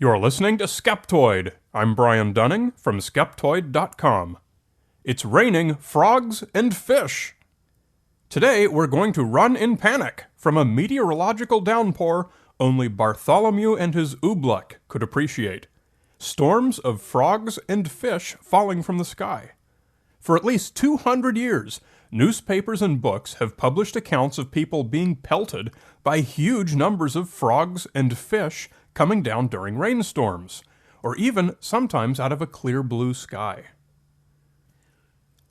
You're listening to Skeptoid. I'm Brian Dunning from Skeptoid.com. It's raining frogs and fish. Today we're going to run in panic from a meteorological downpour only Bartholomew and his Oobleck could appreciate. Storms of frogs and fish falling from the sky. For at least 200 years, newspapers and books have published accounts of people being pelted by huge numbers of frogs and fish coming down during rainstorms, or even sometimes out of a clear blue sky.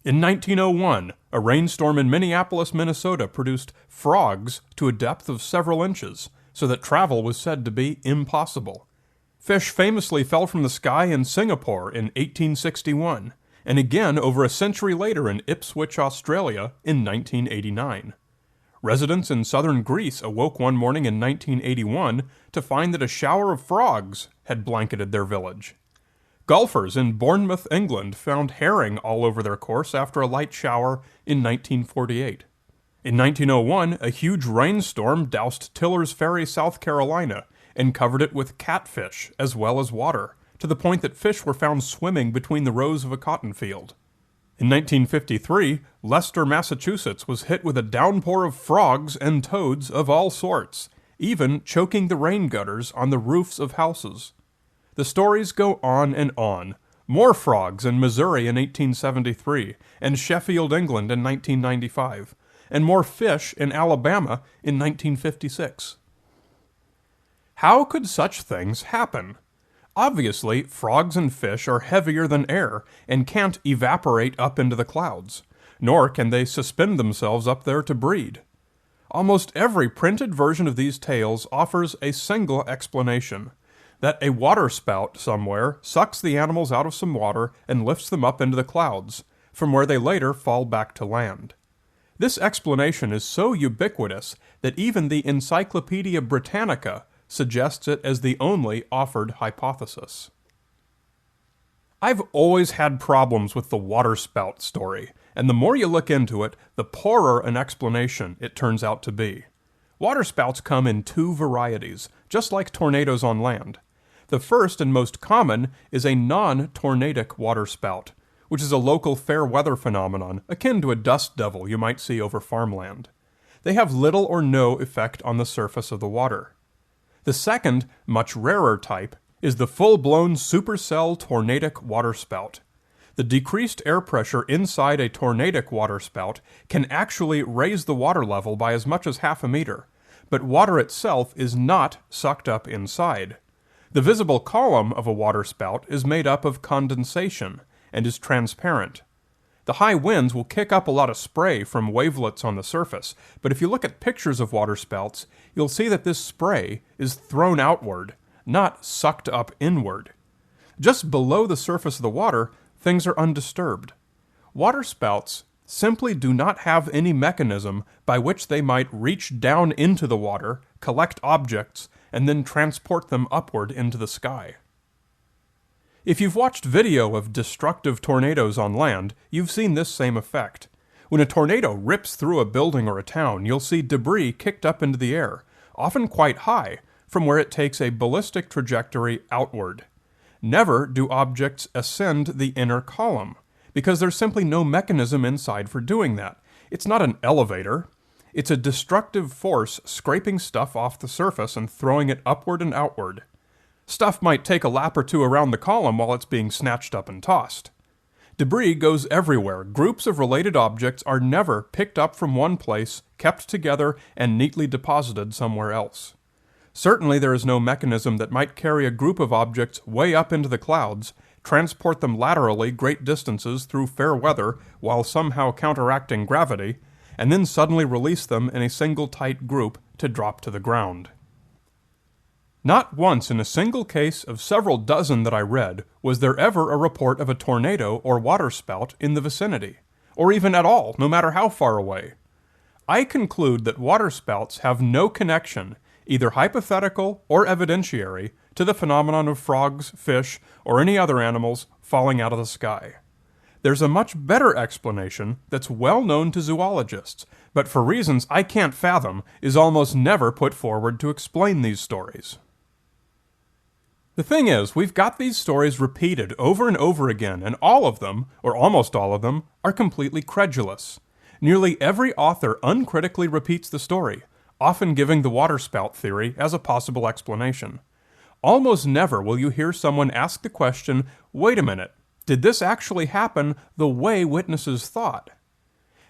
In 1901, a rainstorm in Minneapolis, Minnesota produced frogs to a depth of several inches, so that travel was said to be impossible. Fish famously fell from the sky in Singapore in 1861, and again over a century later in Ipswich, Australia in 1989. Residents in southern Greece awoke one morning in 1981 to find that a shower of frogs had blanketed their village. Golfers in Bournemouth, England found herring all over their course after a light shower in 1948. In 1901, a huge rainstorm doused Tiller's Ferry, South Carolina, and covered it with catfish as well as water, to the point that fish were found swimming between the rows of a cotton field. In 1953, Leicester, Massachusetts was hit with a downpour of frogs and toads of all sorts, even choking the rain gutters on the roofs of houses. The stories go on and on. More frogs in Missouri in 1873, and Sheffield, England in 1995, and more fish in Alabama in 1956. How could such things happen? Obviously, frogs and fish are heavier than air and can't evaporate up into the clouds, nor can they suspend themselves up there to breed. Almost every printed version of these tales offers a single explanation, that a waterspout somewhere sucks the animals out of some water and lifts them up into the clouds, from where they later fall back to land. This explanation is so ubiquitous that even the Encyclopedia Britannica suggests it as the only offered hypothesis. I've always had problems with the waterspout story, and the more you look into it, the poorer an explanation it turns out to be. Waterspouts come in two varieties, just like tornadoes on land. The first and most common is a non-tornadic waterspout, which is a local fair weather phenomenon akin to a dust devil you might see over farmland. They have little or no effect on the surface of the water. The second, much rarer type, is the full-blown Supercell tornadic waterspout. The decreased air pressure inside a tornadic waterspout can actually raise the water level by as much as half a meter, but water itself is not sucked up inside. The visible column of a waterspout is made up of condensation and is transparent. The high winds will kick up a lot of spray from wavelets on the surface, but if you look at pictures of waterspouts, you'll see that this spray is thrown outward, not sucked up inward. Just below the surface of the water, things are undisturbed. Waterspouts simply do not have any mechanism by which they might reach down into the water, collect objects, and then transport them upward into the sky. If you've watched video of destructive tornadoes on land, you've seen this same effect. When a tornado rips through a building or a town, you'll see debris kicked up into the air, often quite high, from where it takes a ballistic trajectory outward. Never do objects ascend the inner column, because there's simply no mechanism inside for doing that. It's not an elevator. It's a destructive force scraping stuff off the surface and throwing it upward and outward. Stuff might take a lap or two around the column while it's being snatched up and tossed. Debris goes everywhere. Groups of related objects are never picked up from one place, kept together, and neatly deposited somewhere else. Certainly there is no mechanism that might carry a group of objects way up into the clouds, transport them laterally great distances through fair weather while somehow counteracting gravity, and then suddenly release them in a single tight group to drop to the ground. Not once in a single case of several dozen that I read was there ever a report of a tornado or waterspout in the vicinity, or even at all, no matter how far away. I conclude that waterspouts have no connection, either hypothetical or evidentiary, to the phenomenon of frogs, fish, or any other animals falling out of the sky. There's a much better explanation that's well known to zoologists, but for reasons I can't fathom, is almost never put forward to explain these stories. The thing is, we've got these stories repeated over and over again, and all of them, or almost all of them, are completely credulous. Nearly every author uncritically repeats the story, often giving the waterspout theory as a possible explanation. Almost never will you hear someone ask the question, wait a minute, did this actually happen the way witnesses thought?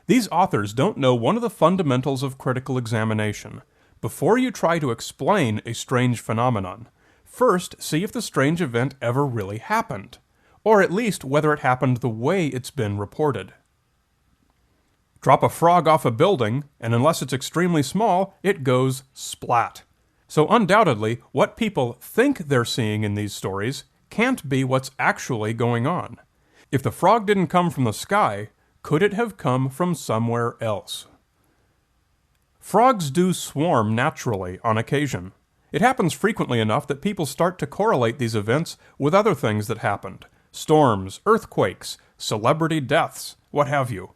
These authors don't know one of the fundamentals of critical examination. Before you try to explain a strange phenomenon, first see if the strange event ever really happened, or at least whether it happened the way it's been reported. Drop a frog off a building, and unless it's extremely small, it goes splat. So undoubtedly, what people think they're seeing in these stories can't be what's actually going on. If the frog didn't come from the sky, could it have come from somewhere else? Frogs do swarm naturally on occasion. It happens frequently enough that people start to correlate these events with other things that happened. Storms, earthquakes, celebrity deaths, what have you.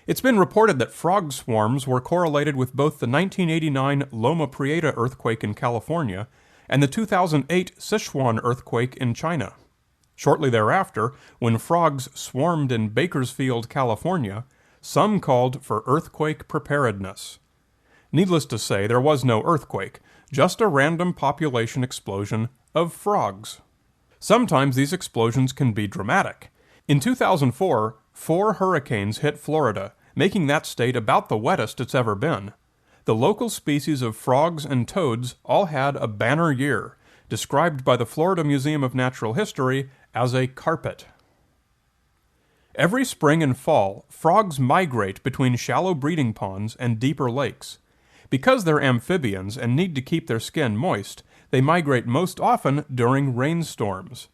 It's been reported that frog swarms were correlated with both the 1989 Loma Prieta earthquake in California and the 2008 Sichuan earthquake in China. Shortly thereafter, when frogs swarmed in Bakersfield, California, some called for earthquake preparedness. Needless to say, there was no earthquake, just a random population explosion of frogs. Sometimes these explosions can be dramatic. In 2004, 4 hurricanes hit Florida, making that state about the wettest it's ever been. The local species of frogs and toads all had a banner year, described by the Florida Museum of Natural History as a carpet. Every spring and fall, frogs migrate between shallow breeding ponds and deeper lakes. Because they're amphibians and need to keep their skin moist, they migrate most often during rainstorms.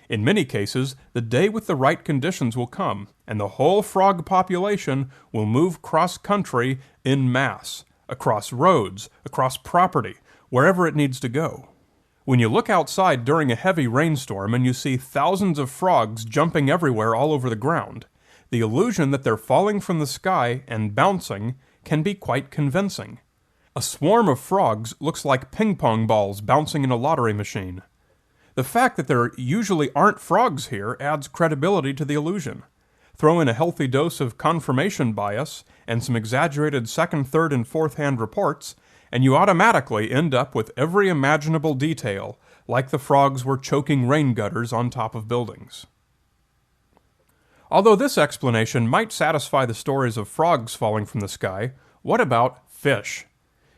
In many cases, the day with the right conditions will come, and the whole frog population will move cross-country en masse, across roads, across property, wherever it needs to go. When you look outside during a heavy rainstorm and you see thousands of frogs jumping everywhere all over the ground, the illusion that they're falling from the sky and bouncing can be quite convincing. A swarm of frogs looks like ping-pong balls bouncing in a lottery machine. The fact that there usually aren't frogs here adds credibility to the illusion. Throw in a healthy dose of confirmation bias and some exaggerated second, third, and fourth-hand reports, and you automatically end up with every imaginable detail, like the frogs were choking rain gutters on top of buildings. Although this explanation might satisfy the stories of frogs falling from the sky, what about fish?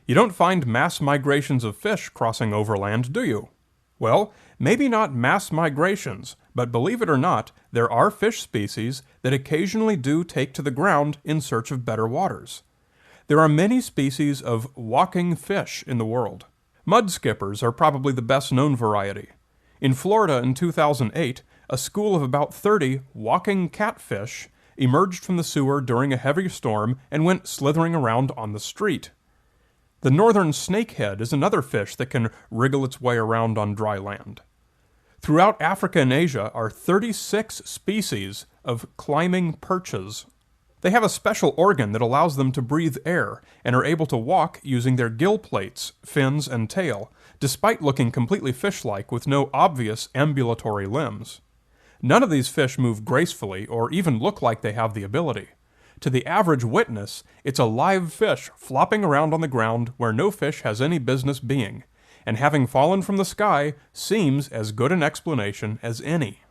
You don't find mass migrations of fish crossing overland, do you? Well, maybe not mass migrations, but believe it or not, there are fish species that occasionally do take to the ground in search of better waters. There are many species of walking fish in the world. Mud skippers are probably the best-known variety. In Florida in 2008, a school of about 30 walking catfish emerged from the sewer during a heavy storm and went slithering around on the street. The northern snakehead is another fish that can wriggle its way around on dry land. Throughout Africa and Asia are 36 species of climbing perches. They have a special organ that allows them to breathe air and are able to walk using their gill plates, fins, and tail, despite looking completely fish-like with no obvious ambulatory limbs. None of these fish move gracefully or even look like they have the ability. To the average witness, it's a live fish flopping around on the ground where no fish has any business being, and having fallen from the sky seems as good an explanation as any.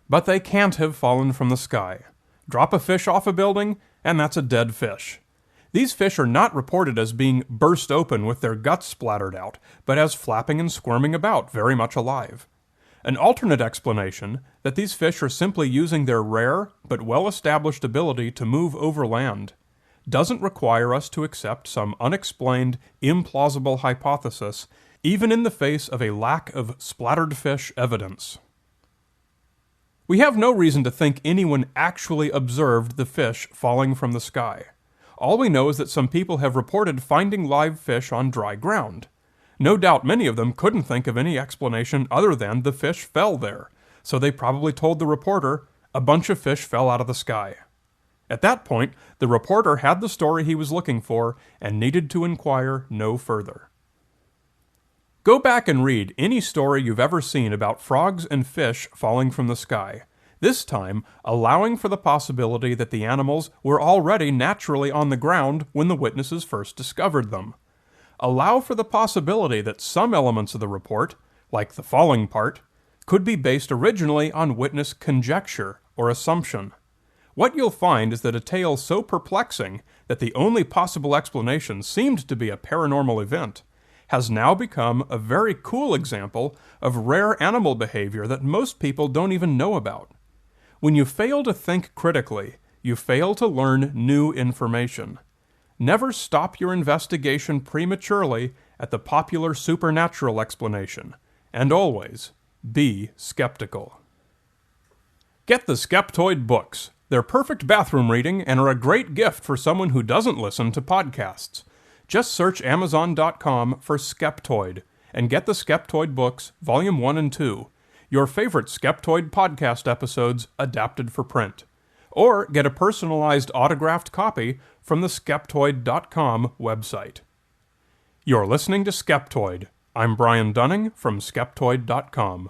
But they can't have fallen from the sky. Drop a fish off a building, and that's a dead fish. These fish are not reported as being burst open with their guts splattered out, but as flapping and squirming about, very much alive. An alternate explanation, that these fish are simply using their rare but well-established ability to move over land, doesn't require us to accept some unexplained, implausible hypothesis, even in the face of a lack of splattered fish evidence. We have no reason to think anyone actually observed the fish falling from the sky. All we know is that some people have reported finding live fish on dry ground. No doubt many of them couldn't think of any explanation other than the fish fell there, so they probably told the reporter, a bunch of fish fell out of the sky. At that point, the reporter had the story he was looking for and needed to inquire no further. Go back and read any story you've ever seen about frogs and fish falling from the sky, this time allowing for the possibility that the animals were already naturally on the ground when the witnesses first discovered them. Allow for the possibility that some elements of the report, like the falling part, could be based originally on witness conjecture or assumption. What you'll find is that a tale so perplexing that the only possible explanation seemed to be a paranormal event has now become a very cool example of rare animal behavior that most people don't even know about. When you fail to think critically, you fail to learn new information. Never stop your investigation prematurely at the popular supernatural explanation, and always be skeptical. Get the Skeptoid books. They're perfect bathroom reading and are a great gift for someone who doesn't listen to podcasts. Just search Amazon.com for Skeptoid and get the Skeptoid books, Volume 1 and 2, your favorite Skeptoid podcast episodes adapted for print. Or get a personalized autographed copy from the Skeptoid.com website. You're listening to Skeptoid. I'm Brian Dunning from Skeptoid.com.